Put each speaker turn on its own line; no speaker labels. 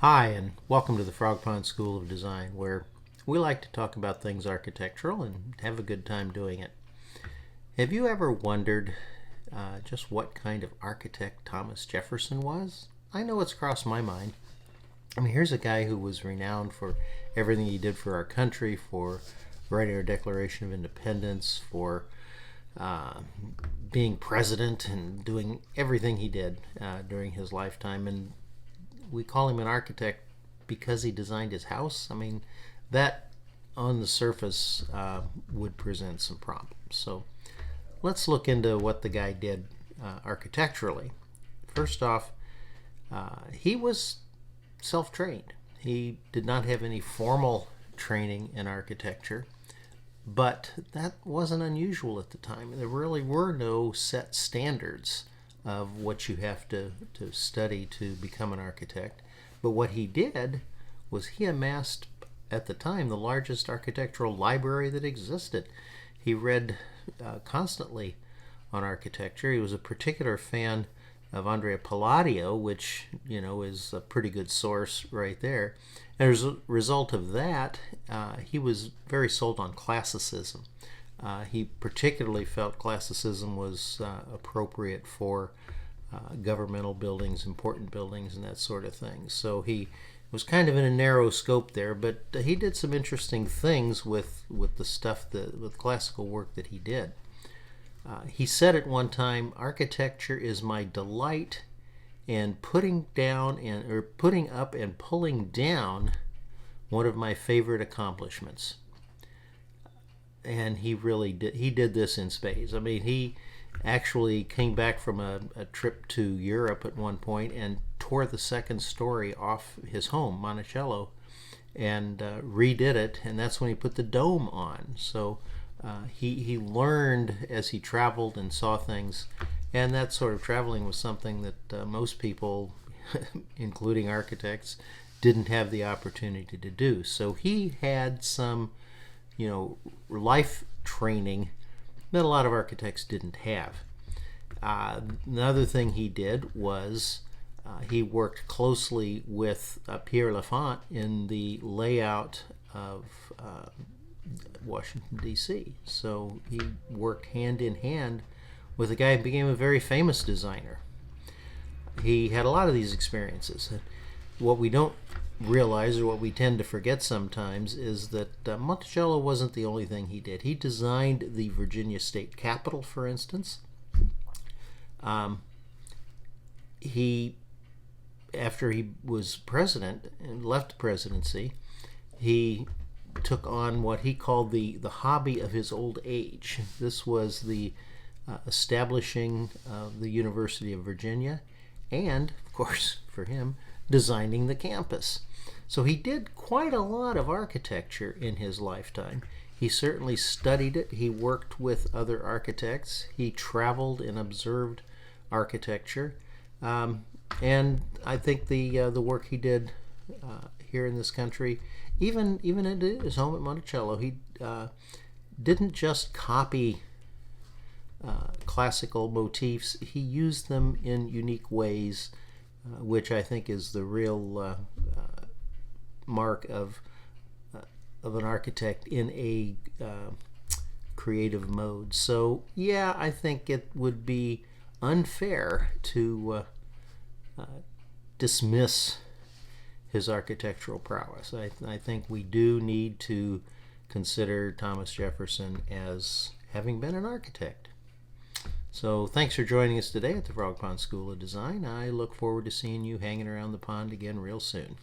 Hi, and welcome to the Frog Pond School of Design, where we like to talk about things architectural and have a good time doing it. Have you ever wondered just what kind of architect Thomas Jefferson was? I know it's crossed my mind. I mean, here's a guy who was renowned for everything he did for our country, for writing our Declaration of Independence, for uh, being president, and doing everything he did during his lifetime. And we call him an architect because he designed his house. I mean, that on the surface would present some problems. So let's look into what the guy did architecturally. First off, he was self trained. He did not have any formal training in architecture, but that wasn't unusual at the time. There really were no set standards of what you have to study to become an architect. But what he did was he amassed, at the time, the largest architectural library that existed. He read constantly on architecture. He was a particular fan of Andrea Palladio, which, is a pretty good source right there. And as a result of that, he was very sold on classicism. He particularly felt classicism was appropriate for governmental buildings, important buildings, and that sort of thing. So he was kind of in a narrow scope there, but he did some interesting things with the stuff with classical work that he did. He said at one time, "Architecture is my delight, and putting up and pulling down one of my favorite accomplishments." And he really did. He did this in spades. I mean, he actually came back from a trip to Europe at one point and tore the second story off his home, Monticello, and redid it. And that's when he put the dome on. So he learned as he traveled and saw things. And that sort of traveling was something that most people, including architects, didn't have the opportunity to do. So he had some life training that a lot of architects didn't have. Another thing he did was he worked closely with Pierre Lafont in the layout of Washington, D.C. So he worked hand in hand with a guy who became a very famous designer. He had a lot of these experiences. What we don't realize, or what we tend to forget sometimes, is that Monticello wasn't the only thing he did. He designed the Virginia State Capitol, for instance. After he was president and left the presidency, he took on what he called the hobby of his old age. This was the establishing of the University of Virginia, and, of course, for him, designing the campus. So he did quite a lot of architecture in his lifetime. He certainly studied it. He worked with other architects. He traveled and observed architecture. And I think the work he did here in this country, even at his home at Monticello, he didn't just copy classical motifs. He used them in unique ways, which I think is the real mark of an architect in a creative mode. So yeah, I think it would be unfair to dismiss his architectural prowess. I think we do need to consider Thomas Jefferson as having been an architect. So thanks for joining us today at the Frog Pond School of Design. I look forward to seeing you hanging around the pond again real soon.